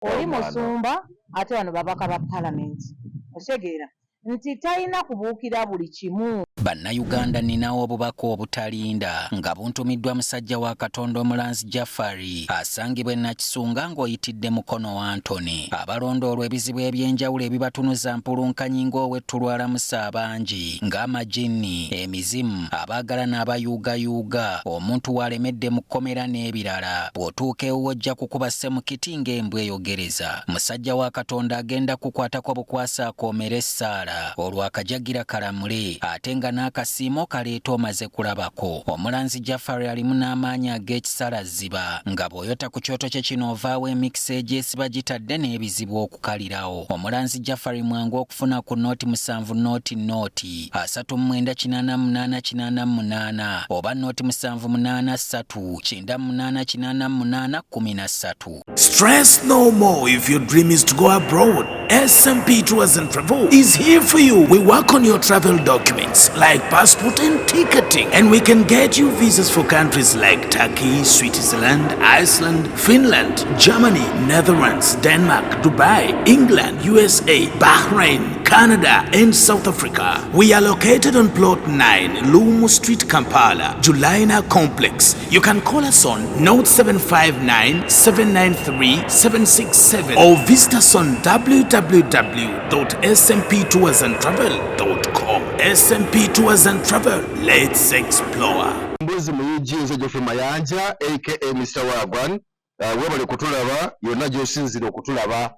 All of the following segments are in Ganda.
oli musumba ate bano babaka ba paalamenti otegeera nti talina kubuukira buli kimu. Bannayuganda ninawo obubaka obutalinda nga buntumiddwa musajja wa Katonda Omulanzi Jafari asangibwa Nakisunga ng'oyitidde Mukono wa Antony. Abalondoolwa ebizibu eby'enjawulo ebibatunuza mpulunkanyi ng'ow'ettulwala musa abangi ng'amajinni, emizimu, abaagala n'abayuugayuuga, omuntu walemedde mu kkomera n'ebirala. Bw'otuuka ewuwo ojja kukuba ssemukiti ng'embwa eyogereza. Musajja wa Katonda agenda kukwatako bukwasa akoomera essaala olwo akajagira kalamule ate nga n'akasiimo kaleeta omaze kulabako. Omulanzi Jafari alimu n'amaanyi ag'ekisalaziba nga bw'oyota ku kyoto kye kino ovaawo emikisa egyesiba gitadde n'ebizibu okukalirawo. Omulanzi Jafari mwangu okufuna ku nooti 7 nooti 39888 oba nooti 783988813. Stress no more if your dream is to go abroad. SMP Tours and Travel is here for you. We work on your travel documents like passport and ticketing, and we can get you visas for countries like Turkey, Switzerland, Iceland, Finland, Germany, Netherlands, Denmark, Dubai, England, USA, Bahrain, Canada, and South Africa. We are located on plot 9, Lumu Street, Kampala, Julaina Complex. You can call us on 0759-793-767 or visit us on www.smptoursandtravel.com. SMP Tours and Travel. Let's explore. Mbuzi muyiji nzejo fe mayanja aka Mr. Wagwan webale kutulaba yonna gy'osinzira okutulaba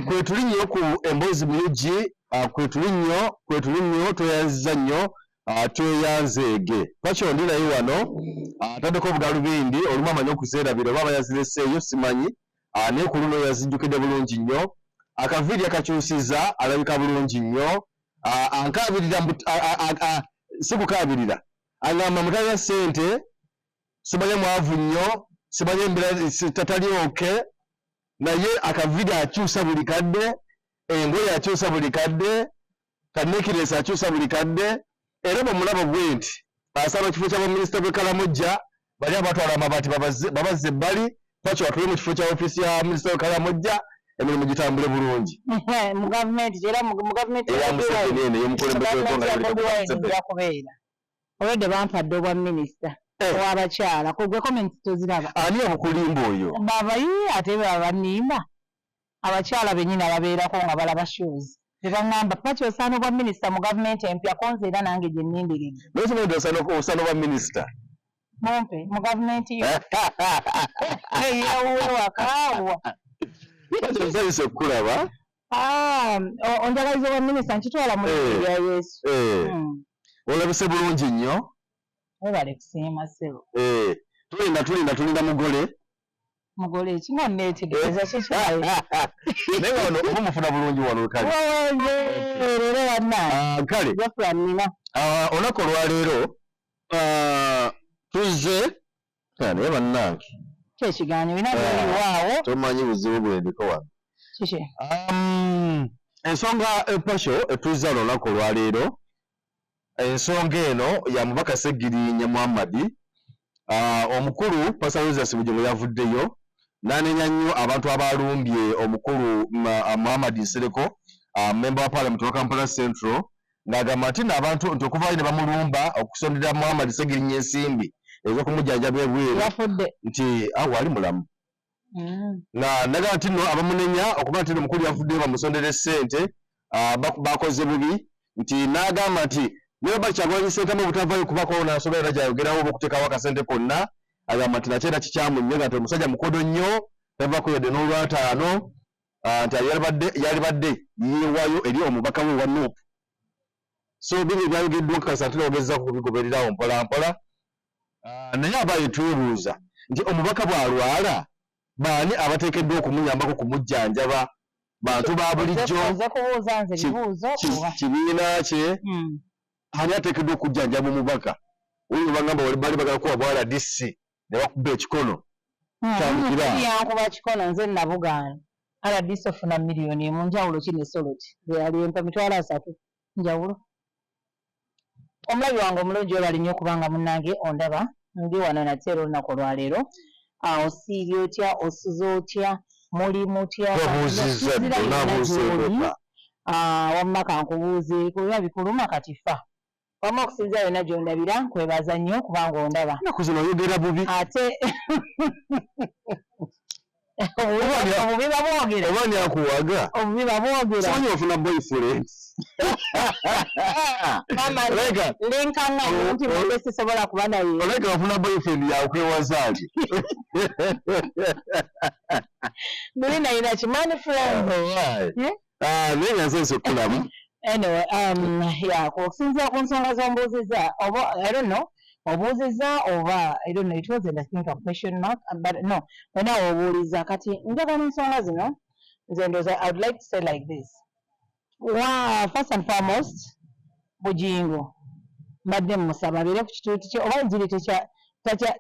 kwetulinnyo ku emboozi muyiji kwetulinnyo tweyanziza nnyo tweyanzeege Pacho ndi naye wano ataddeko obugalubindi olumu amanyi okuzeerabira oba bayazireseeyo simanyi naye ku luno yazijjukidde bulungi nnyo akaviiri akakyusiza alabika bulungi nnyo ankaabirira si kukaabirira agamba mutaya ssente simanye mwavu nnyo simanye embeera tatali oke naye akaviiri akyusa buli kadde engoye akyusa buli kadde kanekiresi akyusa buli kadde era bwemulaba bwe nti asaba ekifo ky'abaminisita b'e Kalamojja bali abatwala amabaati babazze ebbali Pacho atule mu kifo kya ofiisi ya minisita w'e Kalamojja emirimu gitambule bulungi mu gavumenti era mu gavumenti yakubeera olwedde bampadde obwa minisita ow'abakyala kugwe komenti toziraba ani obukulimba oyo babayi ate babanimba abakyala bennyini ababeerako nga balaba shows tebaŋŋamba Pacho osaana obwa minisita mu gavumenti empya konze era nange gye nnindiridde nokimanyi osaana obwa minisita mumpe mu gavumenti yo eyewuwakaawa Pacho nsanyuse okukulaba onjagaliza obwa minisita nkitwala mu lya Yesu olabise bulungi nnyo webale kusiima ssebo tulinda mugole ekinga neetegereza kikyayo naye wano oba mufuna bulungi wano kale leero wannange kale jafula nnina olunaku olwaleero tuzze naye bannange kyekiganyo bina byoliwaawo tomanyi buzibu bwendiko wano kiki ensonga Pacho etuzze wano olunaku olwaleero ensonga eno ya mubaka Ssegirinya Muhammad omukulu Pastor Mujolo yavuddeyo n'anenya nnyo abantu abalumbye omukulu Muhammad Nsereko member wa Parliament wa Kampala Central ng'agamba nti n'abantu nti okuva ne bamulumba okusondera Muhammad Ssegirinya ensimbi ez'okumujjanjaba ebweru nti wali mulamu n'agamba nti nno abamunenya okuba nti omukulu yavuddeyo bamusondera ssente bakoze bubi nti n'agamba nti niba bakyagwanya ssentamu obutavaayo kubako n'asobola era gyayogerawo oba okuteekawo akasente konna agamba nti nakyo era kikyamu nnyo nga nti omusajja mukodo nnyo tavako yadde n'olwataano nti yalibadde yeewaayo eri omubaka we wa Nuupu so bino ebyayogeddwa kasa ate n'ogezaako kubigobererawo mpola mpola naye abaayo twebuuza nti omubaka bw'alwala baani abateekeddwa okumuyambako kumujjanjaba bantu ba bulijjo kibiina kye ani ateekeddwa okujjanjaba omubaka oyo bagamba bali bagala kuwa bwala DC ne bakuba ekikono yankuba kikono nze nabugaana RDC ofuna miliyoni emu njawulo kino esoloti yali empa mitwalo 3 njawulo omulabi wange omulungi webali nnyo okubanga munnange ondaba ndi wano nate era olunaku olwaleero osiibye otya osuza otya muli mutya Babuuzizza wamma kankubuuze kuba bikuluma katifa wamma okusinza yonna gyondabira nkwebaza nnyo kubanga ondaba naku zino oyogera bubi ate obubi babwogera oba nyakuwaga obubi babwogera simanyi ofuna boyfriend mama linkaŋŋanya nti mbe sisobola kuba naye oleka ofuna boyfriend yakwewazaaki muli nayina kimani friend naye nga nsense okulamu anyway okusinzira ku nsonga z'ombuuzizza oba I don't know obuuzizza oba I don't know it wasn't I think a question mark but no wena obuuliza kati njagala ensonga zino nze ndooza I would like to say like this first and foremost Bugingo mbadde musaba abeere ku kituuti kye oba enjiri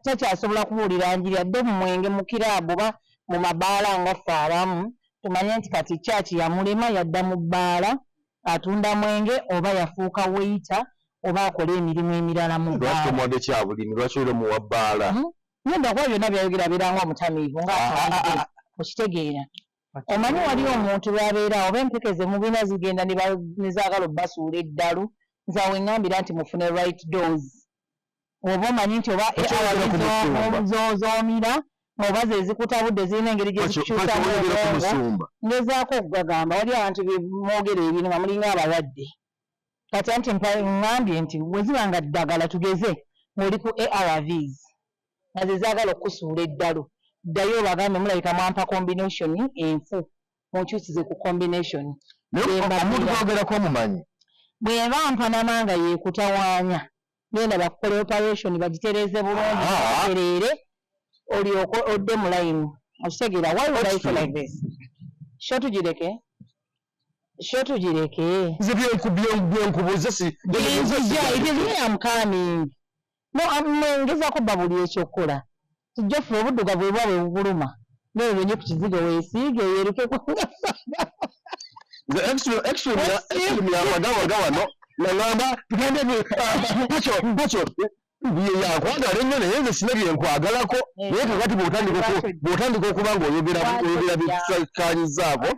takyasobola kubuulira njiri adde mu mwenge mu kiraabu oba mu mabaala nga ffe abamu tumanye nti kati kyaki yamulema yadda mu bbaala atunda mwenge oba yafuuka weita oba akola emirimu emirala mu lwaki omwadde kyabulimi lwaki oli omuwa bbaala nyenda kuba byonna byayogera biranga omutamiivu nga okitegeera omanyi wali omuntu lwabeera oba empeke ze mugenda zigenda ne zaagala obbasuula eddalu nzawe ŋŋambira nti mufune right doors oba omanyi nti oba zoomira oba ze zikutabudde zirina engeri gye zikukyusamu obwongo ngezaako okugagamba wali abantu bemwogera ebintu nga mulinga abalwadde kati anti ŋŋambye nti bwe ziba nga ddagala tugeze ng'oli ku ARVs nga ze zaagala okukusuula eddalu ddayo obagambe mulabika mwampa combination enfu munkyusize ku combination omuntu gwogerako omumanyi bw'eba mpanamanga yeekutawaanya genda bakukola operation bagitereeze bulungi batereere olyoke odde mu layini okitegeera why would I feel like this sho tugireke nze byenkubuuza si it is me I'm coming no ngezaako bba buli ekyokukola kijja ffe obuddugavu bwe bwa bwe bubuluma neebyo nnyo ku kizigo weesiige yeeruke actually yawagawaga wano nagamba tugende Pacho yakwagala ennyo naye nze sina byenkwagalako naye kakati bw'otandika okuba ng'oyogera byekikanyizaako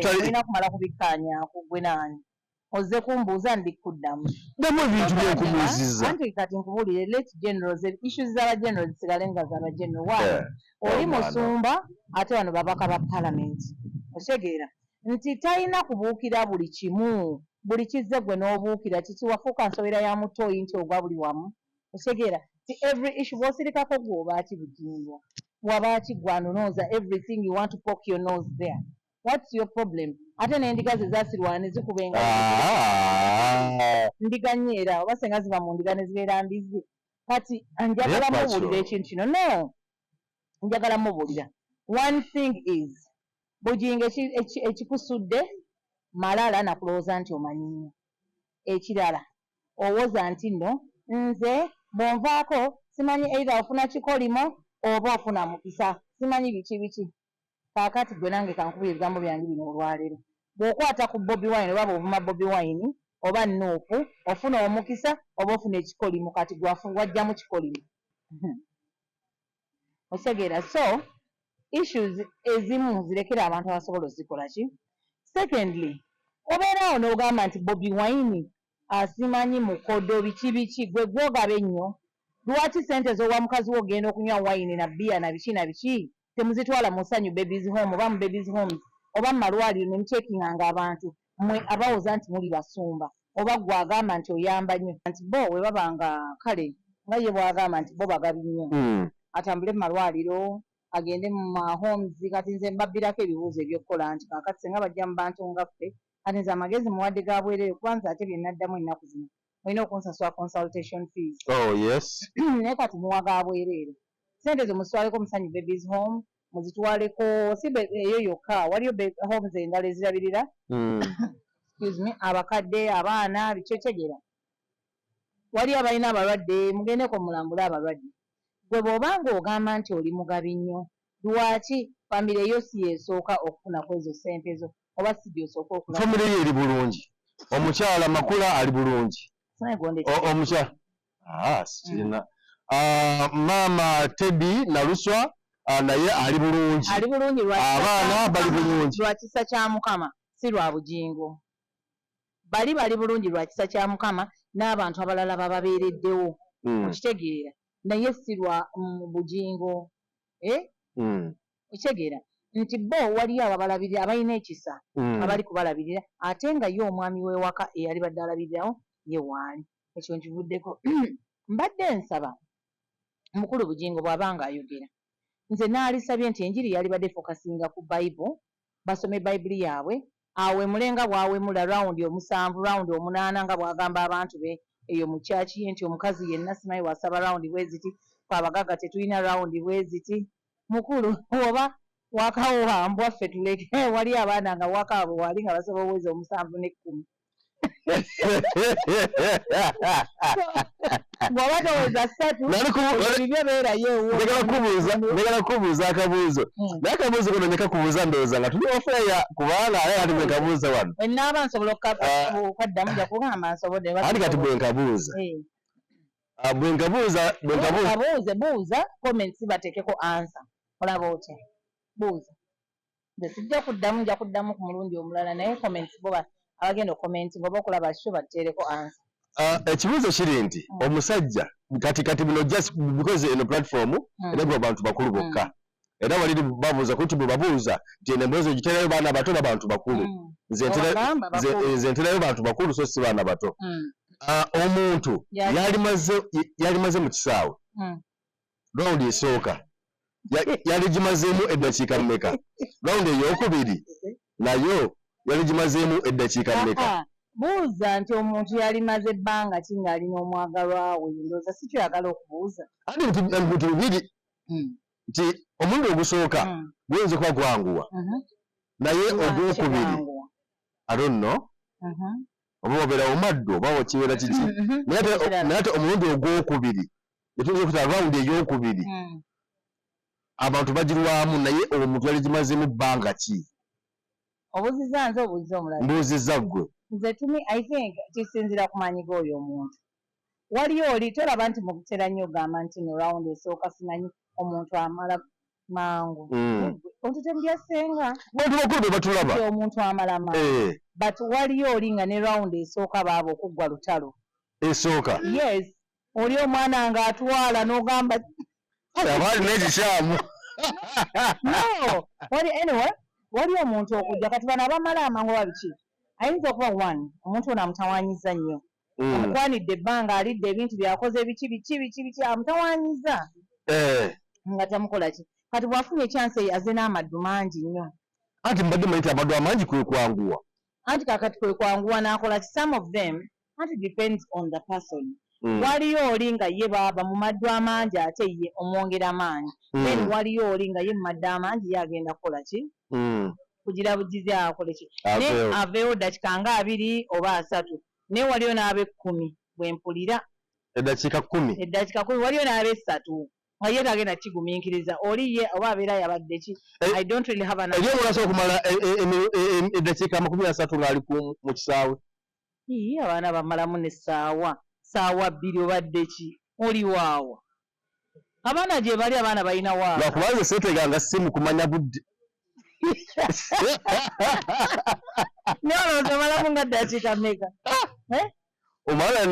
olina kumala kubikkaanyaako gwe naani ozze kumbuuza ndikuddamu ddamu ebintu byenkubuuzizza anti kati nkubuulire late generals issues z'abageneral zisigale nga z'abageneral waayo oli musumba ate wano babaka ba palamenti okitegeera nti talina kubuukira buli kimu buli kizze gwe n'obuukira kiki wafuuka nsobera ya mutoyi nti ogwa buli wamu okitegeera ti every issue bw'osirikako gwe obaaki Bugingo wabaaki gwanonooza everything you want to poke your nose there what's your problem ate n'endiga ze zaasirwana ne zikubenga ndiga nyeera oba senga ziba mu ndiga ne zibeera mbizi kati njagala mubuulira ekintu kino no njagala mubuulira one thing is Bugingo ekikusudde malala nakulowooza nti omanyinnyo ekirala owoza nti nno nze bw'onvaako simanyi either ofuna kikolimo oba ofuna mukisa simanyi biki kaakati gwe nange kankubira ebigambo byange bino olwaleero bw'okwata ku Bobi Wine oba bw'ovuma Bobi Wine oba Nuupu ofuna omukisa oba ofuna ekikolimo kati wajjamu kikolimo otegeera so issues ezimu zirekera abantu abasobola ozikola ki secondly obeeraawo n'ogamba nti Bobi Wine asimanyi mukodo biki gwe gwogaba ennyo lwaki sente z'owa mukazi wo ogenda okunywa wine na bbiya na biki temuzitwala mu ssanyu babies home oba mu babies homes oba mu malwaliro ne mukyekinganga abantu mmwe abawoza nti muli basumba oba gwe agamba nti oyamba nnyo nti bo we babanga kale nga ye bwagamba nti bo bagabi nnyo atambule mu malwaliro agende mu homes kati nze mbabbirako ebibuuzo ebyokukola nti kaakati senga bajja mu bantu nga ffe kati nze amagezi muwadde ga bwereere kubanza ate bye naddamu ennaku zino olina okunsasula consultation fees naye kati muwa ga bwereere sente zo muzitwaleko musanyu babies home muzitwaleko si eyo yokka waliyo homes endala ezirabirira excuse me abakadde abaana bikyekyegera wali abalina abalwadde mugendeko mulambule abalwadde gwe bw'obanga ogamba nti oli mugabi nnyo lwaki famire yo si yesooka okufunaku ezo sente zo oba si gyosooka okula famire yo eri bulungi omukyala makula ali bulungi omukyala sirina maama Teddy Naluswa naye ali bulungi abaana bali bulungi lwa kisa kya Mukama si lwa bujingo bali bulungi lwa kisa kya Mukama n'abantu abalala bababeereddewo okitegeera naye si lwa bujingo okitegeera nti bo waliyo ababalabirira abalina ekisa abali kubalabirira ate nga ye omwami w'ewaka eyali badde alabirirawo ye waali ekyo nkivuddeko mbadde nsaba mukulu bujingo bw'abanga ayogera nze naalisabye nti enjiri yali badde fokasinga ku Bible basome Bayibuli yaabwe awemule bwawemula rawundi 7 rawundi 8 nga bwagamba abantu be eyo mu kyaki ye nti omukazi yenna simanyi wasaba rawundi bwe ziti abagagga tetulina rawundi bwe ziti mukulu oba wakawambwa ffe tuleke wali abaana nga wakaabo wali nga basaba obwezi 7 ne 10 bw'oba toweza 3 bibyo beerayo ndagala kubuuza akabuuzo naye akabuuzo kano nyekakubuuza ndowooza nga tuli ofeeya kubanga aye ati bwekabuuza wano naaba nsobola okukaddamu ja kugamba nsobodde andi kati bwenkabuuza buuza comments bateekeko answer olaba otya buuza nze sijja kuddamu nja kuddamu ku mulundi omulala naye comments bo abagenda okomenti ngoba okulaba kyo bateereko answer ekibuuzo kiri nti omusajja kati bino just because eno platform eragwa abantu bakulu bokka era waliri babuuza kuti bwe babuuza nti eno emboozi ogiterayo baana bato n'abantu bakulu nze nterayo bantu bakulu so si baana bato omuntu yalimaze mu kisaawe rawundi esooka yali gimazeemu eddakiika mmeka rawundi eyokubiri nayo yali gimazeemu eddakiika mmeka buuza nti omuntu yalimaze ebbanga ki ng'alina omwagalwa we ndowooza si kyoyagala okubuuza ati ebintu bibiri nti omulundi ogusooka guyinza okuba gwanguwa naye ogwokubiri I don't know oba wabeera omaddo oba wakibeera kiki naye ate omulundi ogwokubiri etuyinza okuta rawundi eyokubiri abantu bagirwamu naye omuntu yali gimazeemu bbanga ki obuuziza nze obuuziza omulala mbuuziza ggwe nze I think kisinzira ku maanyiga oyo omuntu waliyo oli tolaba nti mukutera nnyo ogamba nti no rawundi esooka simanyi omuntu amala mangu otutembyassenga bantu bakulu be batulaba omuntu amala mangu but waliyo oli nga ne rawundi esooka baaba okuggwa lutalo esooka yes oli omwana nga atwala n'ogamba abaali n'ekikyamu no anyway wali omuntu okujja kati bano abamala amangu babiki ayinza okuba one omuntu ono amutawaanyiza nnyo amukwanidde ebbanga alidde ebintu byakoze biki amutawaanyiza nga tamukola ki kati bwafunye chance aze n'amaddu mangi nnyo anti mbadde manyi amaddu amangi kwe kwanguwa anti kakati kwe kwanguwa n'akola ki some of them anti depends on the person waliyo oli nga ye baaba mu maddu amangi ate ye omwongera maanyi then waliyo oli nga ye mu maddu amangi ye agenda kukola ki kugira bugizi akole ki ne aveewo dakiika nga 2 oba 3 naye waliyo n'ab'e10 bwempulira eddakiika 10 waliyo n'ab'e3 nga ye tagenda kigumiikiriza oli ye oba abeera yabadde ki I don't really have an idea olasobola okumala eddakiika 30 ng'ali mu kisaawe abaana bamalamu n'essaawa 2 obadde ki oli waawa abaana gye bali abaana balina waawa lwakubanza seeteganga simu kumanya budde nolonze malamu nga ddakiika mmeka omwana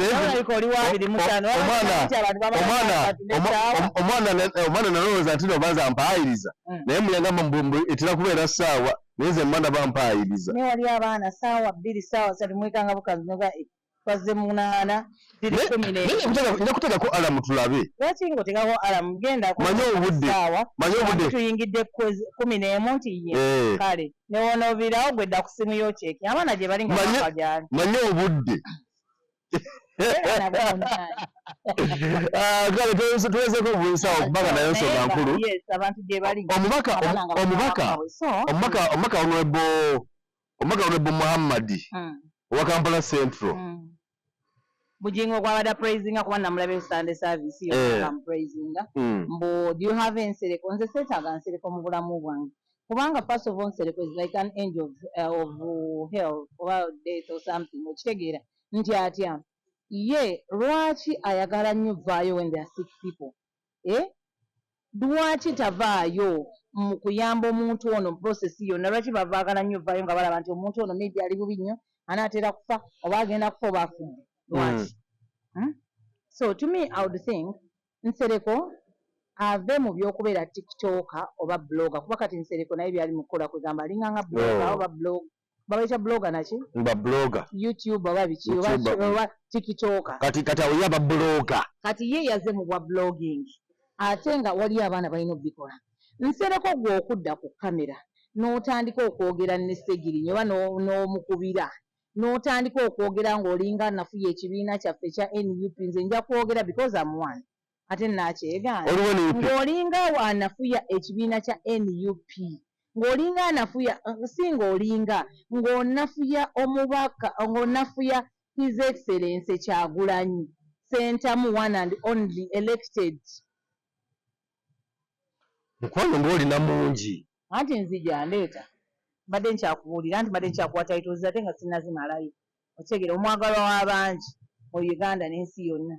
nalowooza nti nobanza mpaayiriza naye muyagamba etera kubeera ssaawa naye nze mmanda bampaayiriza naye wali abaana ssaawa 2 ssaawa 3 mwekanga bukazinoga twaze 8 nja kuteekako alamu tulabe lwaki ngaotekako alamu genda manyi obudde tuyingidde 11 nti ye kale newonoobirawo gwedda ku simu yokyeki abaana gye bali nga gyali manyi obudde kale tuwezeko obuyisaawo kubanga nayo nsonga nkulu omubaka honorable Muhammadi owa Kampala Central bujingo kwabadde praising kuba namulabe Sunday service praising mbu do you have Nsereko nze seetaaga Nsereko mu bulamu bwange kubanga first of all Nsereko is like an angel of health or death or something okitegeera nti atya ye lwaki ayagala nnyo vaayo when there are sick people lwaki tavaayo mu kuyamba omuntu ono process yonna lwaki bavaagala nnyo vaayo nga balaba nti omuntu ono maybe ali bubi nnyo anaatera kufa oba agenda kufa oba afudde lwaki so to me I would think Nsereko ave mu by'okubeera tiktoker oba blogger kuba kati Nsereko naye byali mu kukola kwegamba alinganga blogger oba blog babayita blogger naki ba blogger YouTube oba biki oba tiktoker kati awo yaba blogger kati ye yaze mu bwa blogging ate nga waliyo abaana balina obikola Nsereko gwe okudda ku kamera n'otandika okwogera ne Ssegirinya oba n'omukubira n'otandika okwogera ng'olinga nafuya ekibiina kyaffe ekya NUP nze nja kwogera because I'm one ate nakyegaana ng'olinga wanafuya ekibiina kya NUP ng'olinga anafuya si ng'olinga ng'onafuya omubaka ng'onafuya His Excellency Kyagulanyi Sentamu one and only elected mukwano ng'olina mungi anti nzija ndeeta mbadde nkyakubuulira anti mbadde nkyakuwa titles ate nga sinazimalayo okyegera omwagalwa w'abangi mu Uganda n'ensi yonna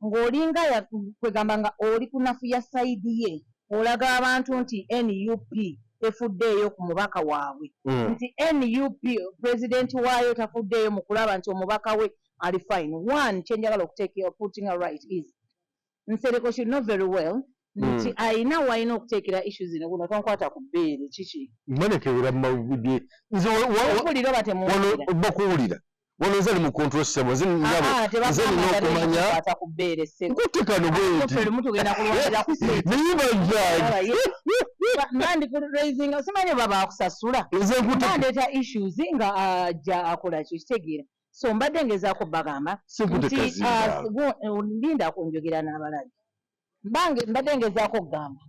ng'olinga kwegamba nga oli kunafuya sayidi ye olaga abantu nti NUP tefuddeeyo ku mubaka waabwe nti NUP pulezidenti waayo tafuddeeyo mu kulaba nti omubaka we ali fine one kyenjagala putting her right is Nsereko should know very well nti ayina walina okuteekera issues zino guno tonkwata ku bbeere kiki mmanekebera mawulire nze okuwulira oba temuwulira bakuwulira wano nze ali mu control system nze nina okumanya ku bbeere nkutekano bweti lumu tugenda kulwanira ku naye bajjaji nandi ku raising simanyi oba baakusasula nandeeta issues nga ajja akola kyo kitegeera so mbadde ngezaako bagamba nti linda kunjogera n'abalabi mbadde ngezaako kugamba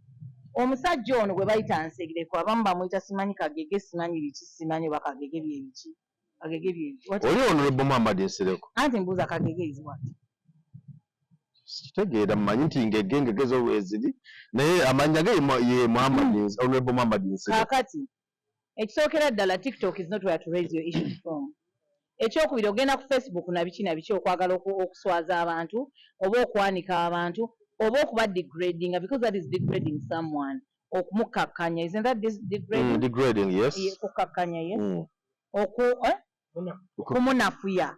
omusajja ono gwe bayita Nsereko abamu bamuyita simanyi kagege simanyi biki simanyi oba kagege byebiki kagege byebiki oli Honorable Muhammad Nsereko anti mbuuza kagege iziwati kitegeera mmanyi nti ngege zo weeziri naye amanya ge ye Honorable Muhammad Nsereko kakati ekisookera ddala TikTok is not where to raise your issues from ekyokubiri ogenda ku Facebook na biki okwagala okuswaza abantu oba okwanika abantu oba okuba degrading because that is degrading someone okumukakkanya isn't that degrading degrading yes kukakkanya yes kumunafuya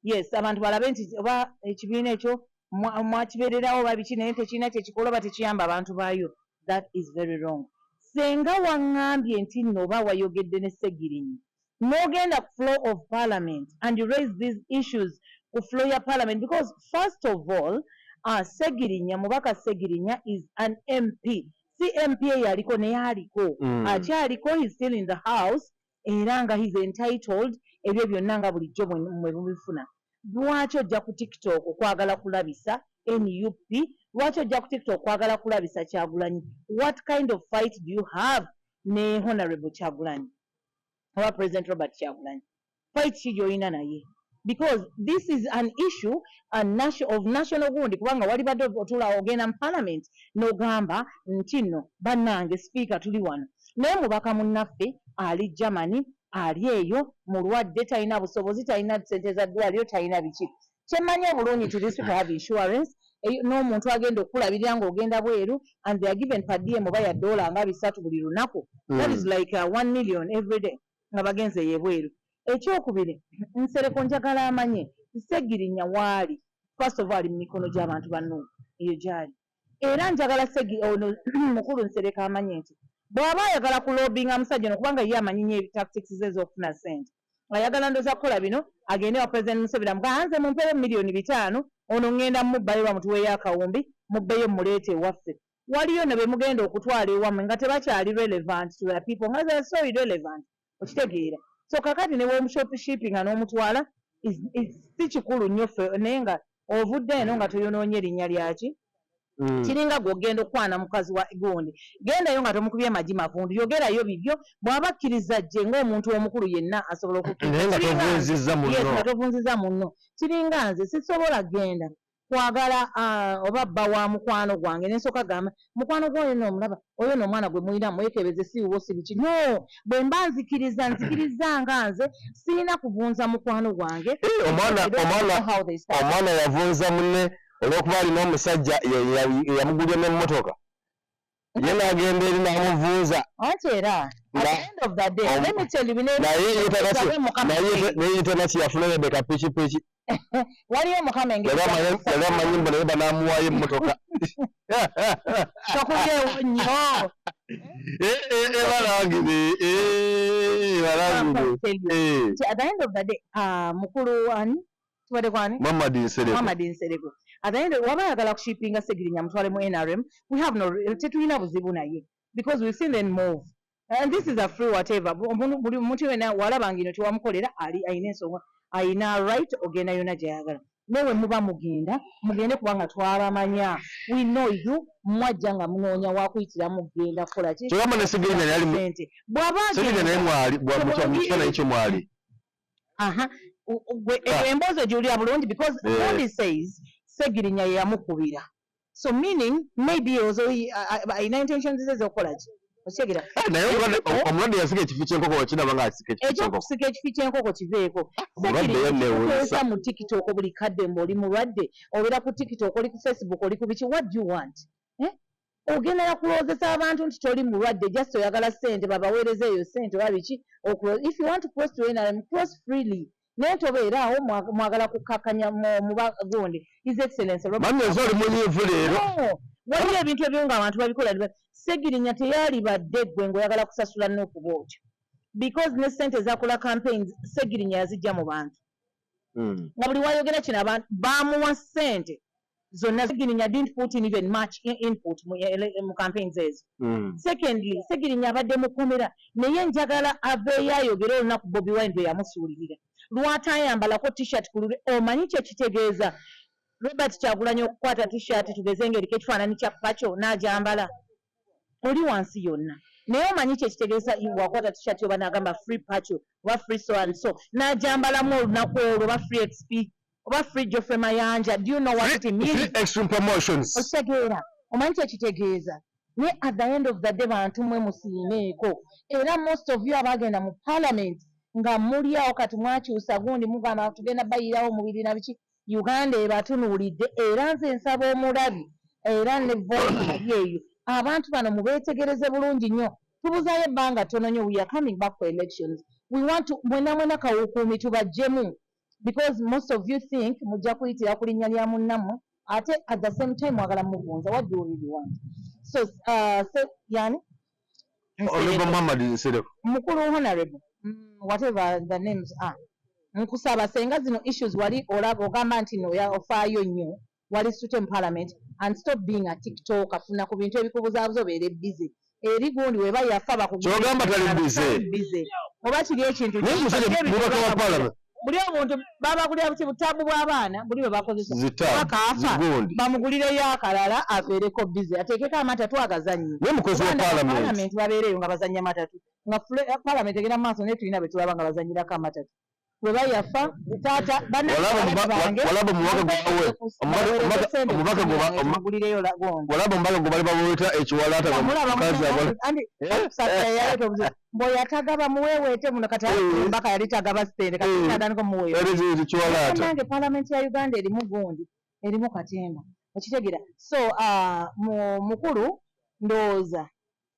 yes abantu balabe nti oba ekibiina ekyo mwakibeererawo oba biki naye tekirina kyekikola oba tekiyamba abantu baayo that is very wrong senga waŋŋambye nti nno oba wayogedde ne Ssegirinya n'ogenda ku floor of parliament and you raise these issues ku floor ya parliament because first of all Ssegirinya mubaka Ssegirinya is an MP si MP yaliko naye aliko akyaliko he's still in the house era nga he's entitled ebyo byonna nga bulijjo mwe mubifuna lwaki ojja ku TikTok okwagala kulabisa NUP lwaki ojja ku TikTok okwagala kulabisa Kyagulanyi what kind of fight do you have ne Honorable Kyagulanyi oba President Robert Kyagulanyi fight ki gy'olina naye because this is an issue of national gundi kubanga wali badde otula ogenda mu parliament n'ogamba nti nno bannange speaker tuli wano naye mubaka munnaffe ali Germany ali eyo mulwadde talina busobozi talina ssente za ddwaliro talina biki kyemmanyi obulungi to these people have insurance n'omuntu agenda okulabirira ng'ogenda bweru and they are given per diem oba ya $3 nga 3 buli lunaku that is like 1 million every day nga bagenze yebweru ekyokubiri Nsereko njagala amanye Ssegirinya waali first of all mu mikono gy'abantu banno eyo gyali era njagala mukulu Nsereko amanye nti bw'aba ayagala kulobinga musajja ono kubanga ye amanyi nnyo tactics ze ez'okufuna ssente ayagala ndoza kukola bino agende wa President Museveni amugaa nze mumpeeyo miliyoni 5 ono ngenda mubbayo bamutuweeyo akawumbi mubbeyo muleete ewaffe waliyo ne be mugenda okutwala ewammwe nga tebakyali relevant to the people nga they are so irrelevant okitegeera so kakati ne womushopshipping nga n'omutwala si kikulu nnyo ffe naye nga ovudde eno nga toyonoonye erinnya lyaki kiringa gw'ogenda okwana mukazi wa gundi gendayo nga tomukubye magi mavundu yogerayo bibyo bw'aba akkiriza gye ng'omuntu omukulu yenna asobola okukkiriza tovunziza munno kiringa nze sisobola genda kwagala oba bba wa mukwano gwange nensooka gamba mukwano gwoyo n'omulaba oyo n'omwana gwe muyina mwekebeze siwo si biki no bwe mba nzikiriza nga nze sirina kuvunza mukwano gwange omwana yavunza munne olw'okuba alina omusajja yamugulya n'emmotoka Yena agenda eri n'amuvuuza. Ate era at the end of the day, let me tell you, naye internasi yafuna Rebecca pikipiki. Waliyo Mukama engeri. Yali amanyi mbu naye banaamuwaayo emmotoka. Tokulyewo nnyo. Balangire. At the end of the day, mukulu ani? Tubadde kwani? Muhammad Nsereko. At the end, waba ayagala kushipinga Ssegirinya mutwale mu NRM, we have no, tetulina buzibu naye. Because we've seen them move. And this is a free whatever. Buli muntu wena walaba ngino tewamukolera ayina ensonga, ayina right ogenda yona gyayagala. Newe muba mugende kubanga twabamanya. We know you, mwajja nga munoonya wakuyitira mugenda kukola ki. Kyogamba ne Ssegirinya yali mu. Ssegirinya naye mwali, bw'amukifaananyi kye mwali. Emboozi ogiwulira bulungi because Bondi says Ssegirinya ye yamukubira. So meaning maybe also ayina intentions ze z'okukola ki. Okitegera. Naye omulwadde yasika ekifo ky'enkoko wakiraba ng'asika ekifo ky'enkoko. Ekyokusika ekifo ky'enkoko kiveeko. Ssegirinya mu TikTok buli kadde mb'oli mulwadde obeera ku TikTok oli ku Facebook oli ku biki. What do you want? Ogenda kulowoozesa abantu nti toli mulwadde just oyagala ssente babaweereza eyo ssente oba biki. If you want to cross to NRM, cross freely. Naye tobeeraawo mwagala kukakkanya mu bagonde. His Excellency Mami ezoli munyiivu leero. Waliwo ebintu ebimu ng'abantu babikola. Ssegirinya teyali badde gwe ng'oyagala kusasula n'okuba otyo. Because ne ssente ezakola campaigns Ssegirinya yazijja mu bantu. Nga buli wayogera kino abantu baamuwa ssente zonna. Ssegirinya didn't put in even much input mu campaigns ezo. Secondly, Ssegirinya abadde mukomera naye njagala aveeyo ayogere olunaku Bobi Wine lwe yamusuulirira. Lwatayambalako t-shirt ku lulwe omanyi kye kitegeeza. Robert Kyagulanyi okukwata t-shirt tugeze ng'eriko ekifaananyi kya Pacho n'agyambala. Oli wansi yonna. Naye omanyi kye kitegeeza wakwata t-shirt oba n'agamba free Pacho oba free so and so. N'agyambalamu olunaku olwo oba free XP oba free Geoffrey Mayanja. Do you know what it means? Free extreme promotions. Otegeera. Omanyi kye kitegeeza. Naye at the end of the day bantu mwe musiimeeko. Era most of you abagenda mu parliament nga muli awo kati mwakyusa gundi mugamba tugenda bayirawo mubiri na biki. Uganda ebatunuulidde era nze nsaba omulabi era ne voice yeeyo abantu bano mubeetegereze bulungi nnyo. Tubuzaayo ebbanga ttono nnyo. We are coming back for elections. We want to mwena kawukuumi tubajjemu because most of you think mujja kuyitira ku linnya lya munnammwe ate at the same time mwagala muvunza. What do you really want? So yani Honorable Muhammad Nsereko. Mukulu honorable whatever the names are. Nkusaba senga zino issues wali ogamba nti no ofaayo nnyo wali situte mu parliament and stop being a TikTok afuna ku bintu ebikubuzaabuza obeere busy. Eri gundi weba yafa bakugamba kyogamba tali busy. Oba kiri ekintu buli omuntu babagulira buti butabu bw'abaana buli bwe bakozesa bakaafa bamugulireyo akalala abeereko busy ateekeko amatatu agazannyi. Naye mukozi wa parliament babeereyo nga bazannya matatu nga parliament egenda mu maaso naye tulina be tulaba nga bazannyirako amatatu. Weba yafa taata walaba omubaka gwe bali baweta ekiwalaata bweyatagaba muweeweete muno kati mbaka yali tagaba ssente katiatandika muweeweete. Nange parliament ya Uganda erimu gundi erimu katemba okitegeera. So mukulu ndowooza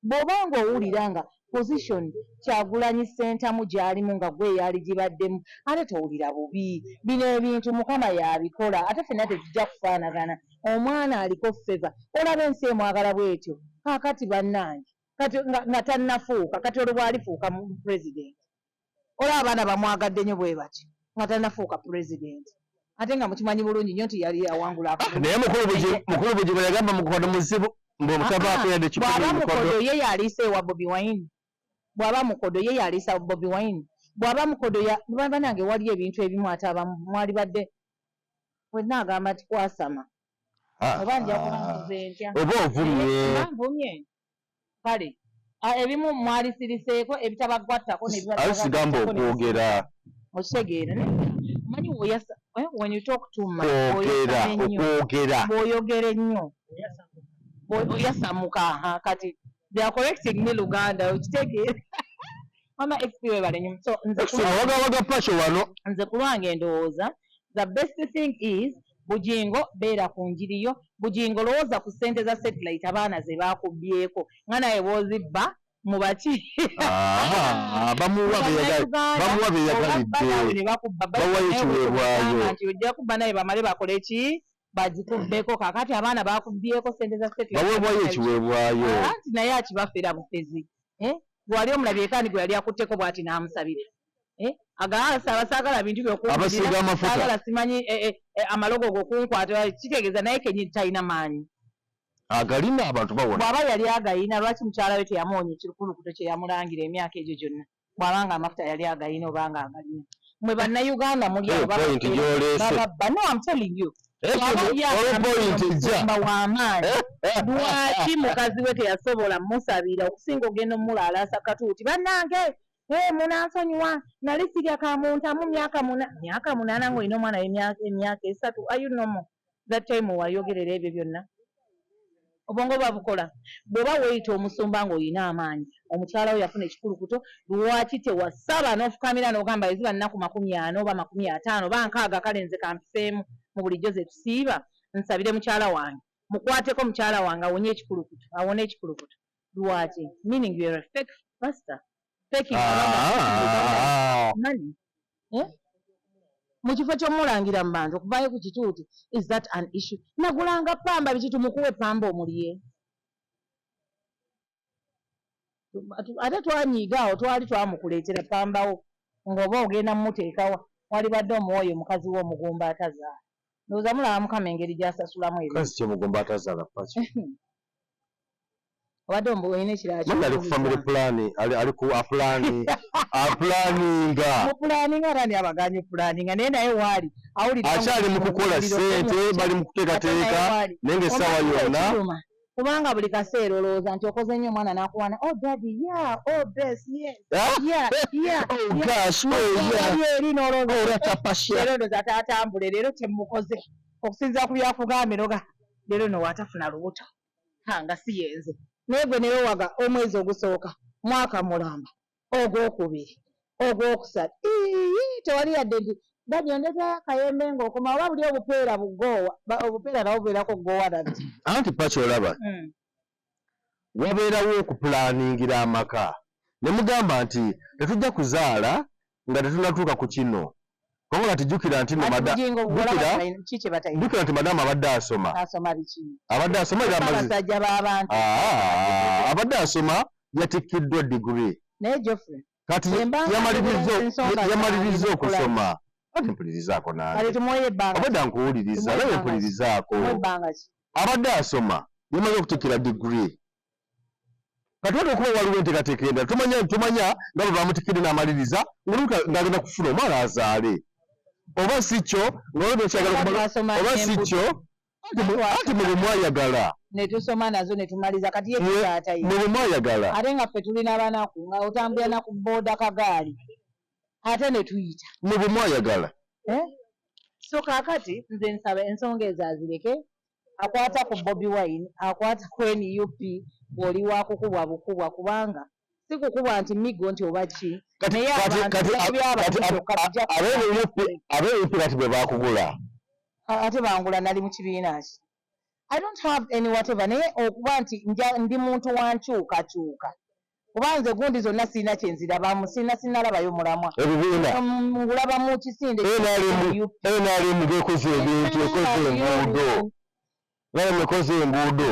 bw'obanga owulira nga position Kyagulanyi sentamu gy'alimu nga gwe yali gibaddemu ate towulira bubi. Bino ebintu Mukama y'abikola ate ffenna tetujja kufaanagana. Omwana aliko feva olaba ensi emwagala bw'etyo kaakati bannange kati nga tannafuuka kati olwo bw'alifuuka mu president. Olaba abaana bamwagadde nnyo bwe bati nga tannafuuka president ate nga mukimanyi bulungi nnyo nti yali awangula. Naye mukulu bugi bwe yagamba mukodo muzibu mb'omutabaako yadde kikulu. Bw'aba mukodo ye yaliisa ewa Bobi Wine. Bw'aba mukodo ye yaliisa Bobi Wine. Bw'aba mukodo banange wali ebintu ebimu ate abamu mwali badde wenna agamba nti kwasama oba nja kulanguza entya oba ovumye kale ebimu mwali siriseeko ebitabagwattako asigamba okwogera okitegeera manyi when you talk too much okwogera bw'oyogera ennyo oyasamuka kati they are correcting me Luganda okitegeera mama XP bale so nze waga Pacho wano nze kulwange ndowooza the best thing is Bujingo beera ku njiriyo Bujingo lowooza ku ssente za satellite abaana ze baakubyeko nga naye bw'ozibba mu baki bamuwa beyagalidde bawayo ekiweebwayo nti ojja kubba naye bamale bakole ki bagikubbeko kakati abaana baakubyeko ssente za satellite baweebwayo ekiweebwayo anti naye akibafera bufezi gwali omulabyekaani gwe yali akutteko bw'ati n'amusabira abasaagala bintu byokuagala simanyi amalogo gokunkwata kitegeeza naye kenyi talina maanyi agalina abantu bawona bw'aba yali agayina lwaki mukyala we teyamwonya ekirukulukuto kye yamulangira emyaka egyo gyonna bw'abanga amafuta yali agayina obanga agalina mwe bannayuganda muli no I'm telling you wamaanyi lwaki mukazi we teyasobola musabira okusinga ogenda omulaalaasa katuuti bannange munansonyiwa nali sirya kamuntamu myaka 8 ng'olina omwana emyaka 3 are you normal that time wayogerera ebyo byonna obwongo babukola bw'oba weeyita omusumba ng'olina amaanyi omukyala we yafuna ekikulukuto lwaki tewasaba n'ofukamira n'ogamba eziba nnaku 40 oba 50 oba 60 kale nze kampiseemu mu bulijjo ze tusiiba nsabire mukyala wange mukwateko mukyala wange awone ekikulukuto lwaki meaning you are a fake pastor money mu kifo ky'omulangira mu bantu okuvaayo ku kituuti is that an issue nagulanga pamba biki tumukuwe pamba omulye ate twanyiigaawo twali twamukuleetera pambawo ng'oba ogenda mumuteekawa wali badde omuwoyo mukazi w'omugumba atazaala ndowooza mulaba mukama engeri gy'asasulamu kazi kyemugumba atazaala paki obadde olina ekirala ali ku family plan ali ku apulaninga mupulaninga atandi abaganye pulaninga naye naye waali akyali mu kukola ssente bali mu kuteekateeka naye ng'essaawa yonna kubanga buli kaseera olowooza nti okoze nnyo omwana n'akuwana oh daddy yeah oh best yes eri n'olowooza ndowooza taatambule leero kyemukoze okusinziira ku byakugambye noga leero nowaatafuna lubuto nga si yenze naye gwe newewaga omwezi ogusooka mwaka mulamba ogwokubiri ogwokusatu tewali yadde nti daddy ondeta kayembe ng'okoma oba buli obupeera bugoowa obupeera nabo bubeerako ggoowa daddy anti paki olaba wabeerawo okupulaningira amaka ne mugamba nti tetujja kuzaala nga tetunatuuka ku kino kubanga tijjukira nti jjukira nti madamu abadde asoma abadde asoma abadde asoma yatikkiddwa diguri kati yamaliriza okusoma ati mpulirizaako nange obadde nkuwuliriza naye mpulirizaako abadde asoma yamaze okutikkira diguri kati wate okuba waliwo enteekateeka endala tumanya nga bwe bamutikkidde n'amaliriza ng'agenda kufuna omwana azaale oba si kyo oba si kyo ati mwe mwayagala netusoma nazo netumaliza kati yekitaataye mwayagala ate nga ffe tulina banaku nga otambulira naku booda kagaali ate netuyita mwe mwayagala so kaakati nze nsaba ensonga ezo azireke akwata ku Bobi Wine akwata ku NUP bw'oli wakukubwa bukubwa kubanga si kukubwa nti migo nti oba ki naye ab'NUP kati bwe bakugula ate bangula nali mu kibiina ki I don't have any whatever naye okuba nti ndi muntu wankyukakyuka kuba nze gundi zonna sirina kyenzirabamu sinalabayo mulamwa ngulabamu kisinde NRM gekoze ebintu ekoze enguudo ekoze enguudo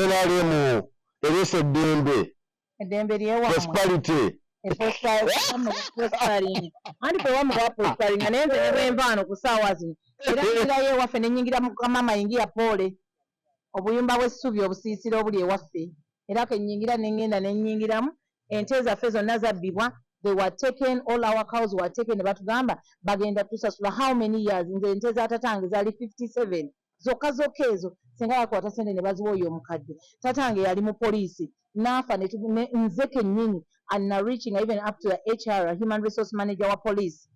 NRM erese eddembe prosperity anti pewamuga prosparinga naye nze nebwenvaano ku ssaawa zino era nyingirayo ewaffe nenyingira mukama yingira poole obuyumba bw'essubi obusiisira obuli ewaffe era kenyingira nengenda nenyingiramu ente zaffe zonna zabbibwa they were taken all our cows were taken ne batugamba bagenda tusasula how many years nze ente za tatange zaali 57 zokka ezo singa bakwata sente ne baziwa oyo omukadde tatange yali mu poliisi naafa nze kennyini and reaching even up to the HR human resource manager wa police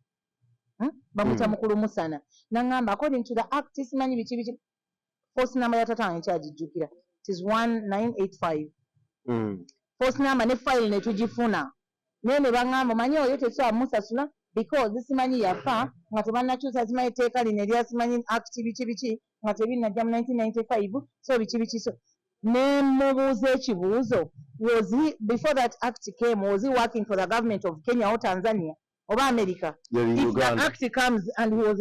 bamuta mukulu musana nangamba according to the act simanyi biki force number ya tatange kyagijjukira it is 1985 force number ne file ne tugifuna naye ne bangamba manyi oyo tetusobola musasula because simanyi yafa nga tebannakyusa simanyi etteeka lino eryasimanyi act biki nga tebinnajja mu 1995 so biki so ne mubuuza ekibuuzo was he before that act came was he working for the government of Kenya or Tanzania oba America if the act comes and he was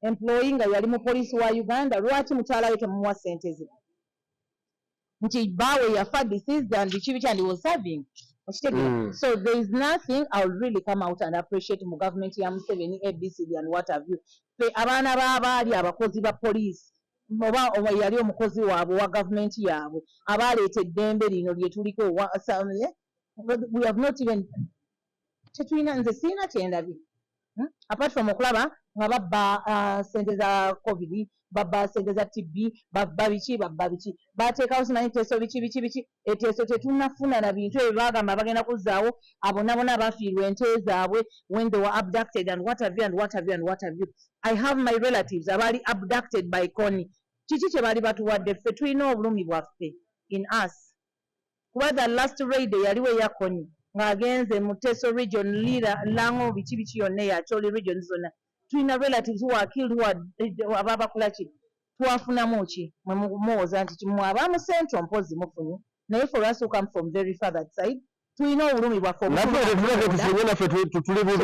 employing nga yali mu police wa Uganda lwaki mukyala we temumuwa sente ze nti bawe yafa deceased and biki and he was serving so there is nothing I would really come out and appreciate mu government ya Museveni ABCD and what have you pe abaana b'abaali abakozi ba police oba yali omukozi waabwe wa government yaabwe abaleeta eddembe lino lye tuliko we have not even tetulina nze siina kyendabye apart from okulaba nga babba sente za covid babba sente za TB babba biki bateekawo simanyi teeso biki eteeso tetunafuna na bintu ebyo bagamba bagenda kuzzaawo abo nabona bafiirwa ente zaabwe when they were abducted and what have you I have my relatives abali abducted by Kony kiki kye baali batuwadde ffe tulina obulumi bwaffe in us kuba the last raid yaliwo eya Kony ng'agenze mu Teso region Lango biki yonna Acholi region zonna tulina relatives who are killed who ababakola ki twafunamu ki muwooza nti kimwe abamu central mpozi mufunye naye for us who come from very far that side tulina obulumi bwaffe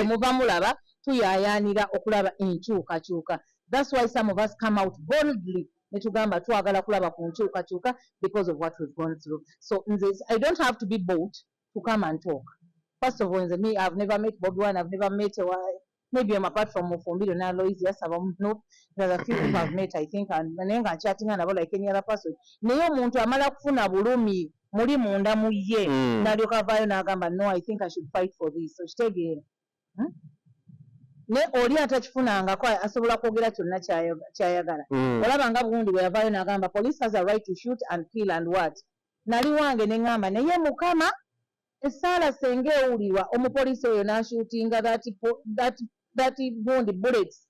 muva mulaba tuyaayaanira okulaba enkyukakyuka that's why some of us come out boldly netugamba twagala kulaba ku nkyukakyuka because of what we've gone through so I don't have to be bold to come and talk. First of all, me, I've never met Bobby Wine, I've never met maybe I'm apart from Mufumbiro and Alois, yes, no, there's a few people I've met, I think, and I'm chatting and about like any other person. Neyo muntu amala kufuna bulumi muri munda muye nalyoka vayo nagamba no, I think I should fight for this. So kitegere. Ne oli atakifunanga kwa asobola kwogera kyonna kyayagala. Olaba nga bugundi bwe yavayo nagamba police has a right to shoot and kill and what. Nali wange ne ngamba naye mukama Esala senge ewulirwa omupoliisi oyo n'ashootinga that gundi bullets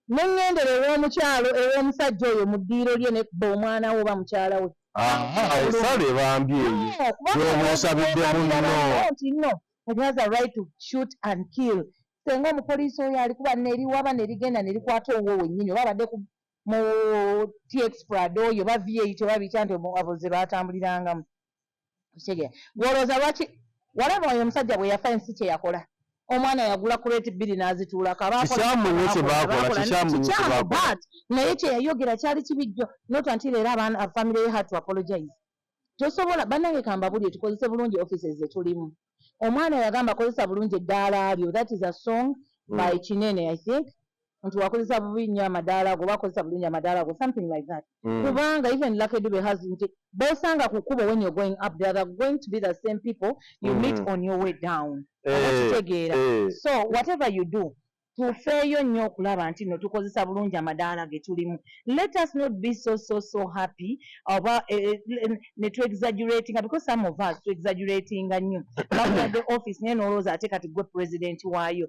n'engendera ew'omukyalo ew'omusajja oyo mu ddiiro lye nekkuba omwana we oba mukyala we esala ebambye nti no it has a right to shoot and kill senga omupoliisi oyo alikuba neriwaba nerigenda nerikwata owo wennyini oba abadde mu TX Prado oyo oba V8 oba bikya nti abo ze baatambulirangamu gwolooza lwaki walaba oyo omusajja bwe yafa ensi kye yakola omwana yagula kureti bbiri n'azituulako naye kye yayogera kyali kibijjo not until era abaana family ye had to apologize tosobola bannange kambabulye tukozese bulungi offices ze tulimu omwana yagamba akozesa bulungi eddaala lyo that is a song by Kinene I think nti wakozesa bubi nnyo amadaala go bakozesa bulungi amadaala go something like that kubanga even Lucky Dube has nti bosanga ku kkubo when you're going up they are going to be the same people you meet on your way down so whatever you do tufeeyo nnyo okulaba nti no tukozesa bulungi amadaala ge tulimu let us not be so happy oba ne tu exaggerating because some of us tu exaggerating nnyo bakudde office naye n'olowooza ate kati gwe president waayo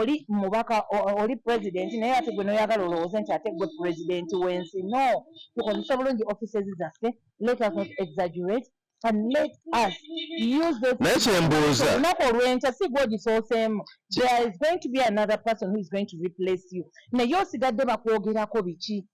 oli mubaka oli president naye ate gwe n'oyagala olowooze nti ate gwe president w'ensi no tukozesa bulungi offices zaffe let us not exaggerate and let us use this olunaku olw'enkya si gwe ogisooseemu there is going to be another person who is going to replace you naye osigadde bakwogerako biki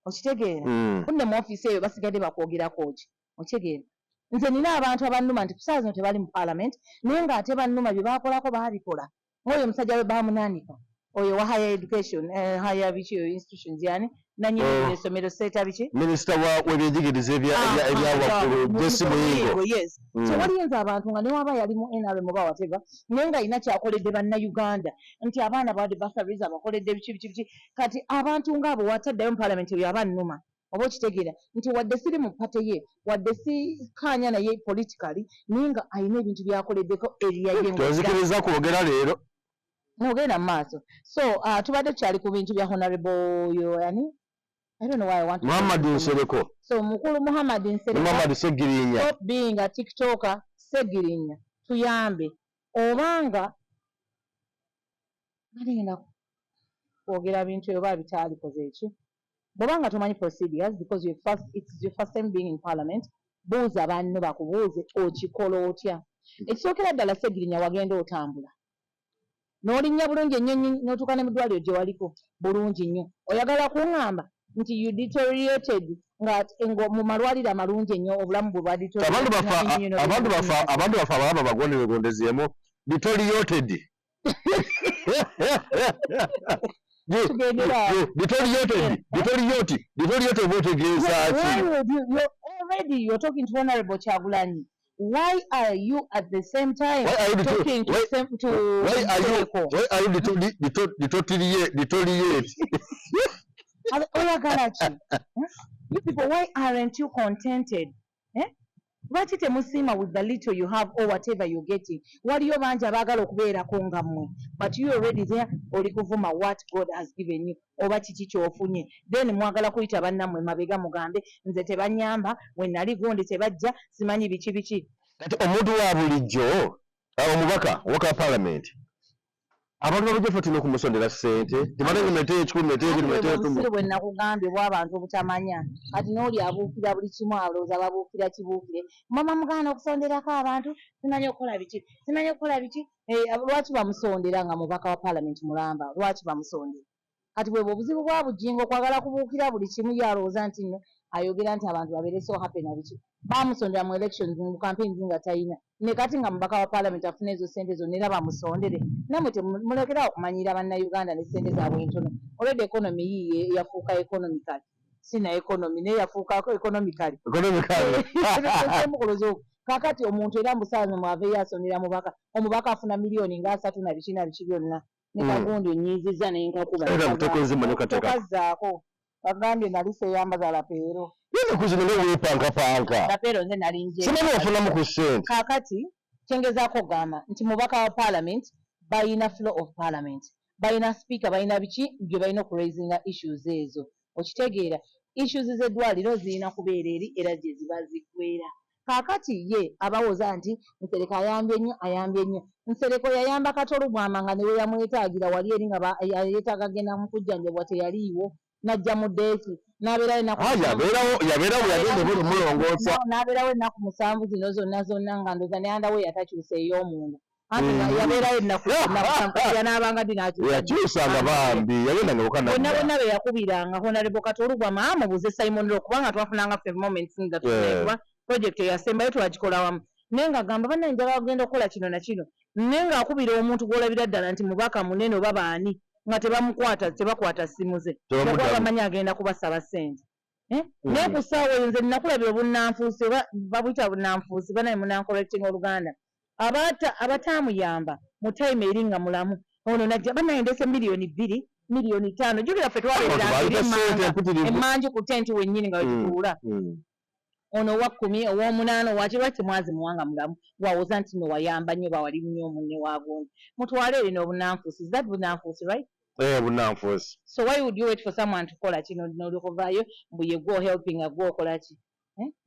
okitegeera kunne mu office eyo basigadde bakwogerako ki okitegeera nze nina abantu abannuma nti kusaawa zino tebali mu parliament naye ng'ate bannuma bye baakolako baabikola ng'oyo omusajja we baamunaanika oyo wa higher education higher biki institutions yani nanyini esomero seeta biki minisita w'ebyenjigiriza ebyawaggulu Jesse Muyingo yes so waliyinza abantu nga newaba yali mu NRM oba whatever naye nga alina kyakoledde bannayuganda nti abaana bawadde basabizi abakoledde biki kati abantu ngaabo wataddayo mu parliament ebyo abannuma oba okitegeera nti wadde siri mu pate ye wadde si kaanya naye politically naye nga alina ebintu byakoleddeko tozikiriza kwogera leero nogenda mu maaso so tubadde tukyali ku bintu bya honorable yani I don't know why I want to Muhammad Nsereko so mukulu Muhammad Nsereko Ssegirinya stop being a tiktoker Ssegirinya tuyambe obanga nalina kwogera bintu ebyo babitaali koze eki bwobanga tomanyi procedures because it's your first time being in parliament buuza banno bakubuuze okikola otya ekisookera ddala Ssegirinya wagenda otambula n'olinnya bulungi ennyonyi n'otuuka ne mu ddwaliro gye waliko bulungi nnyo oyagala kuŋŋamba nti you deteriorated nga mu malwaliro amalungi ennyo obulamu bwe abantu bafe abalaba bagonderegondezeemu deteriorated deteriorated bwotegeeza ki already you're talking to Honorable Kyagulanyi. Why are you at the same time talking to Nsereko? Why are you deteriorate? You people, why aren't you contented? Lwaki temusiima with the little you have or whatever you're getting? Waliyo bangi abaagala okubeerako nga mmwe, but you already there oli kuvuma what God has given you oba kiki ky'ofunye, then mwagala kuyita bannammwe mabega mugambe nze tebanyamba we nali gundi tebajja simanyi biki. Kati omuntu wa bulijjo omubaka wa parliament abantu babujja tino kumusondera ssente tebalenga metero 10 metero 20 bwe nakugambye bw'abantu obutamanya kati n'oli abuukira buli kimu alowooza babuukira kibuukire mama mugaana okusonderako abantu simanyi okukola biki lwaki bamusondera nga mubaka wa parliament mulamba lwaki bamusondera kati bwe obuzibu bwa bujingo okwagala kubuukira buli kimu yalowooza nti nno ayogera nti abantu babeere so happy na biki bamusondera mu elections mu campaigns nga tayina ne kati nga mubaka wa parliament afuna ezo ssente zonna era bamusondere namwe temulekera okumanyira bannayuganda ne ssente zaabwe ntono olwedde economy yiye yafuuka economical sina economy naye yafuuka economically kakati omuntu era mbusaanze mwaveeyo asondera omubaka afuna miliyoni nga 3 na biki byonna ne kagundi onyiizizza naye nkakubakazaako bagambye nali seyambaza lapeero lapeero nze nali kakati kyengezaako okugamba nti mubaka wa parliament balina flow of parliament balina speaker balina biki gye balina okuraisinga issues ezo okitegeera issues z'eddwaliro zirina kubeera eri era gye ziba ziggwera kakati ye abawoza nti Nsereko ayambye nnyo Nsereko yayamba Katolo Bwama nga newe yamwetaagira wali eri nga yeetaaga genda mu kujjanjabwa teyaliiwo najja mu deeki n'abeerawo ennaku 7 zino zonna nga ndoza ne andawe yatakyusa ey'omunda anti yabeerawo ennaku n'abanga dinakyusanga bambi bonna be yakubiranga Honorable Katolo Bwama amubuuze Simon Rock kubanga twafunanga ffe moments nga tunaekuba project yasembayo twagikola wamu naye ng'agamba bannange njagala kugenda okukola kino na kino naye ng'akubira omuntu gw'olabira ddala nti mubaka munene oba baani nga tebakwata ssimu ze okuba bamanyi agenda kubasaba ssente naye ku ssaawa eyo nze nakulabira obunnanfuusi oba babuyita bunnanfuusi banaye munankolecting oluganda abataamuyamba mu time eri nga mulamu ono najja bannange ndese miliyoni 2 miliyoni 5 jjukira ffe twabeeranga emmanju ku tenti wennyini nga wekituula ono owa 10 ow'omunaana owakirwa kimwazi muwanga mulamu wawoza nti no wayamba nnyo bawali nnyo munne wagundi mutwale erina obunanfuusi is that bunanfuusi right bunanfuusi so why would you wait for someone to kola kino n'olikuvayo mbu ye gwo helping agwo okola ki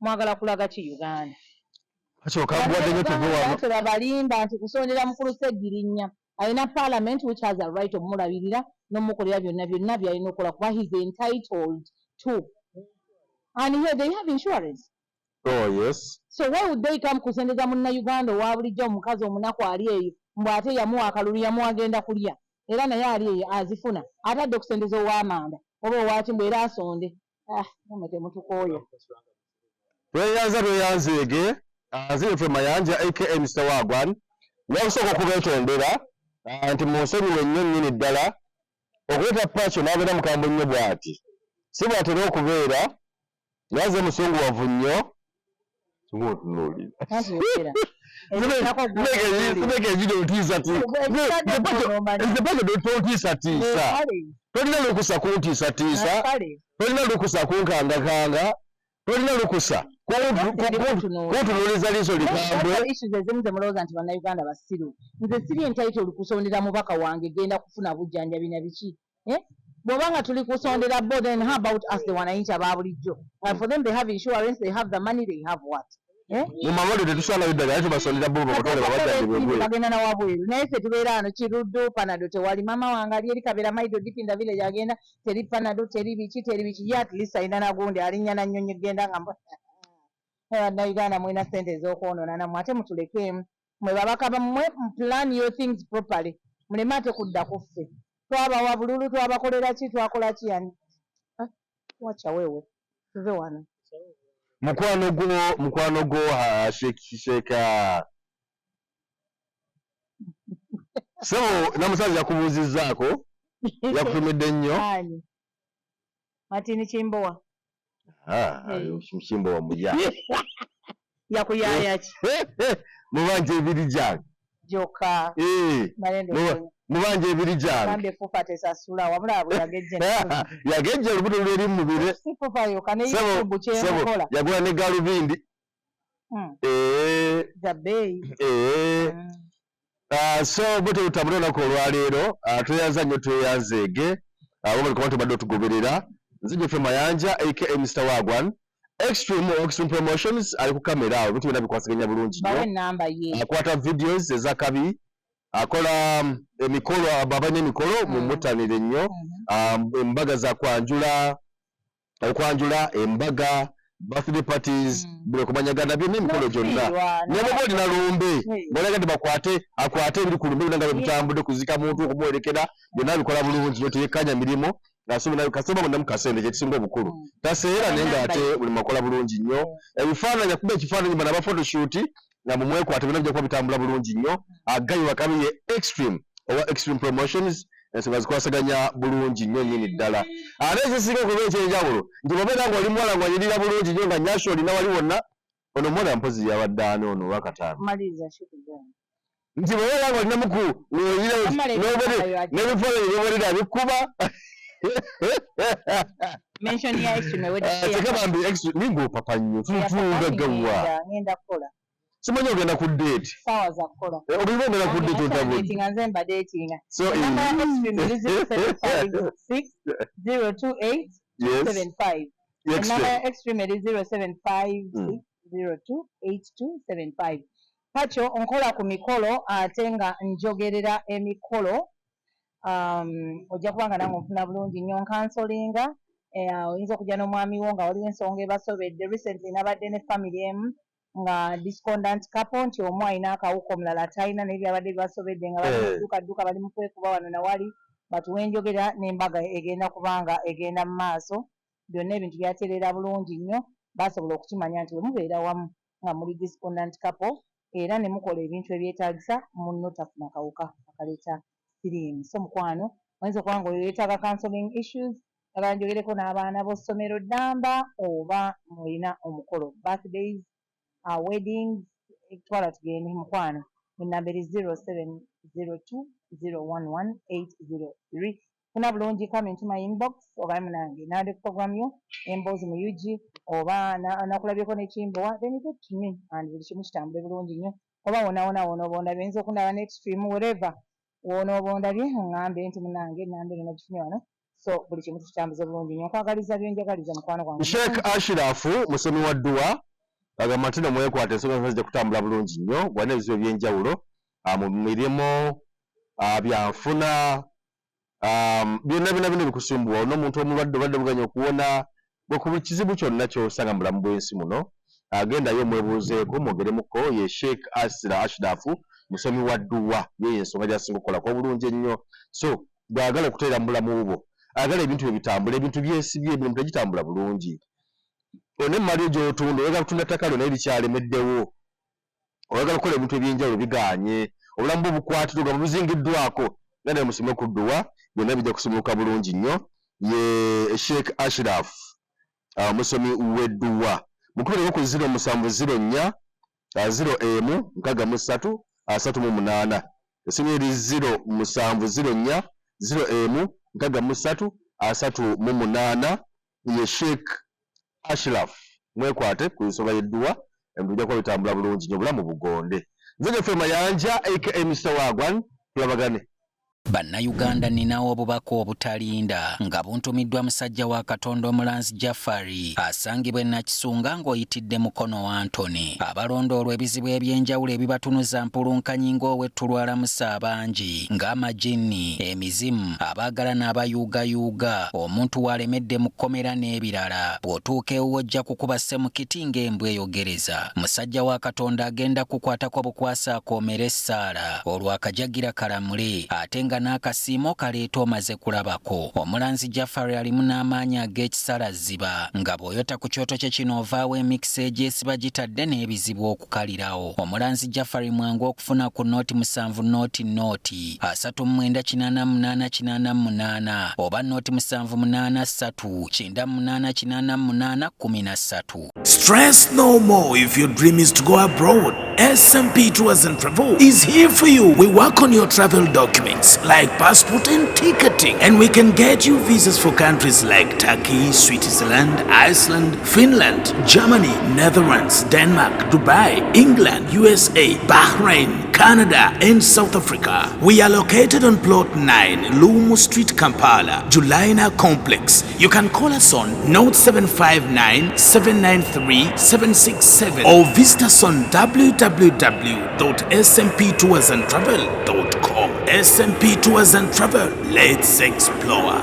mwagala kulaga ki Uganda balimba nti kusondera mukulu Ssegirinya alina parliament which has a right omulabirira n'omukolera byonna byalina okukola kuba he's entitled to and here they have insurance. Oh yes. So why would they come kusendeza munna Uganda wa bulijjo omukazi omunaku ali eyo mbu ate yamuwa akalulu yamuwagenda kulya era naye ali eyo azifuna atadde okusendeza ow'amanda oba owaki mbu era asonde namwe temutukooya tweyanzeege azire ffe mayanja aka Mr. Wagwan nakusooka okubeetondera nti munsonyiwe nnyo nnyini ddala okuleeta Pacho n'abeera mukambwe nnyo bw'ati si bw'atera okubeera yaze musunguwavu nnyo tolina lukusa kuntiisatiisa tolina lukusa kunkangakanga tolina lukusa kuntunuuliza liiso likambwe ezimu zemulowooza nti bannayuganda basiru nze siri entitled kusondera mubaka wange genda kufuna bujjanjabi na biki bw'obanga tuli kusondera bo then how about us the wananchi aba bulijjo for them they have insurance they have the money they have what mu mamaliro tetusalayo ddala naye tubasondera bo bakatole babajjanjabwe bagenda na wabweru naye ffe tubeera wano kiruddu panado tewali mama wange ali eri Kabera Maido Dipinda village agenda teri panado teri biki ye at least alina nagundi alinnya na nnyonyi genda nga bannayuganda mulina ssente ez'okwonoona namwe ate mutulekeemu mwe babaka bammwe plan your things properly muleme ate kudda kuffe twabawa bululu twabakolera ki twakola ki yani wacha wewe tuve wano mukwano gwo sheka so namusazi yakubuuzizzaako yakutumidde nnyo Martin Kimbowa Kimbowa muya yakuyaya ki mubanja ebiri gyange joka mubanja ebiri gyange kambe fufa tesasula wabula bwe yagejja olubuto lweri mu mubiri yagula ne galubindi so bwe tutambula olunaku olwaleero tweyanza nnyo tweyanzeege wabali kuba tubadde otugoberera nze Jeffrey Mayanja aka Mr. Wagwan Extreme Promotions ali ku kamera awo bintu byonna bikwasaganya bulungi nnyo akwata videos ezakabi akola emikolo ababanye emikolo mumutanire nnyo embaga za okwanjula embaga birthday parties buli kumanyagana byonna emikolo gyonna nebobodi na lumbe ng'olagadde akwate ebiri ku lumbe byonna nga bemutambudde kuzika muntu okumuwerekera byonna bikola bulungi nyo teyekkanya mirimu kasoma munda mukasente kyekisinga obukulu taseera naye ng'ate buli makola bulungi nnyo ebifaananyi akuba ekifaananyi bana ba photoshoot nga mumwekwate byonna bijja kuba bitambula bulungi nnyo agayi wakabi ye Extreme oba Extreme Promotions ensonga zikwasaganya bulungi nnyo nnyini ddala ate ekisinga okuba ekyenjawulo nti bobeera ng'oli muwala ng'onyirira bulungi nnyo nga nyasho olina wali wonna ono muwala mpozi yabadde ani ono olwakataano nti bobeera ng'olina muku n'ebifaananyi byoberera bikuba mention ya Extreme tekabambi ningo papa nnyo tutungagawa simanyi ogenda ku date sawa za kukola obiba ogenda ku date otabudde nze mba dating so Extreme 0756028275 Pacho onkola ku mikolo ate nga njogerera emikolo ojja kubanga nange onfuna bulungi nnyo nkansolinga oyinza okujja n'omwami wo nga waliwo ensonga ebasobedde recently nabadde ne family emu nga discordant couple nti omu alina akawuka omulala atalina naye byabadde bibasobedde nga bali mudduka bali mu kwekuba wano na wali batuwe njogera n'embaga egenda kubanga egenda mu maaso byonna ebintu byatereera bulungi nnyo basobola okukimanya nti bwe mubeera wamu nga muli discordant couple era ne mukola ebintu ebyetaagisa munno tafuna kawuka akaleeta siriimu so mukwano oyinza okuba nga weetaaga counseling issues agala njogereko n'abaana b'essomero ddamba oba mulina omukolo birthdays weddings twala tugende mukwano enamba eri 0702011803 funa bulungi come into my inbox oba munange nande program yo emboozi mu UG oba nakulabyeko n'ekimbowa then you get to me and buli kimu kitambule bulungi nnyo oba wona obondabye oyinza okundaba ne Extreme wherever wona obondabye oŋŋambe nti munange nambe eno nagifunye wano so buli kimu tukitambuze bulungi nnyo nkwagaliza byenjagaliza mukwano gwange Sheikh Ashraf musomi wa dduwa agamba nti nomwekwata ensonga zijja kutambula bulungi nnyo walina ebizibu ebyenjawulo mu mirimu byanfuna byonna bino bikusumbuwa olina omuntu omulwadde obadde buganya okuwona bwekuba kizibu kyonna kyosanga mu bulamu bw'ensi muno agendayo omwebuuzeeko mwogeremuko ye Sheikh Ashraf musomi wa dduwa yeyo ensonga gy'asinga okukolako obulungi ennyo so bw'agala okuteera mu bulamu bwo agala ebintu bye bitambula ebintu byesibye ebintu tegitambula bulungi one emmali gy'otunda oyagala kutunda ttaka lyo naye likyalemeddewo oyagala okukola ebintu ebyenjawulo biganye obulamu bwo bukwatirwa buzingiddwako nga naye musome ku dduwa byonna bijja kusumuluka bulungi nnyo ye Sheikh Ashraf musomi w'edduwa mukubireko ku 0704 0M63 38 esimu eri 0704 0M63 38 ye Sheikh Ashraf mwekwate ku nsonga y'edduwa ebintu bijja kuba bitambula bulungi nnyo obulamu bugonde nze Jeffrey Mayanja aka Mr. Wagwan tulabagane Bannayuganda ninawo obubaka obutalinda nga buntumiddwa musajja wa Katonda Omulanzi Jafari asangibwa e Nakisunga ng'oyitidde Mukono wa Antony. Abalondoolwa ebizibu eby'enjawulo ebibatunuza mpulunkanyi ng'ow'ettulwalamusa abangi ng'amajinni, emizimu, abaagala n'abayuugayuuga, omuntu walemedde mu kkomera n'ebirala. Bw'otuuka ewuwo ojja kukuba ssemukiti ng'embwa eyogereza. Musajja wa Katonda agenda kukwatako bukwasa akoomera essaala olwo akajagira kalamule ate nga n'akasiimo kaleeta omaze kulabako. Omulanzi Jafari alimu n'amaanyi ag'ekisalaziba nga bw'oyota ku kyoto kye kino ovaawo emikisa egyesiba gitadde n'ebizibu okukalirawo. Omulanzi Jafari mwangu okufuna ku nooti 7 nooti 3988888 oba nooti 783988813. Stress no more if your dream is to go abroad. SMP Tours and Travel is here for you. We work on your travel documents like passport and ticketing, and we can get you visas for countries like Turkey, Switzerland, Iceland, Finland, Germany, Netherlands, Denmark, Dubai, England, USA, Bahrain, Canada, and South Africa. We are located on plot 9, Lumu Street, Kampala, Julina Complex. You can call us on 0759 793 767 or visit us on www.smptoursandtravel.com. SMP Tours and Travel. Let's explore.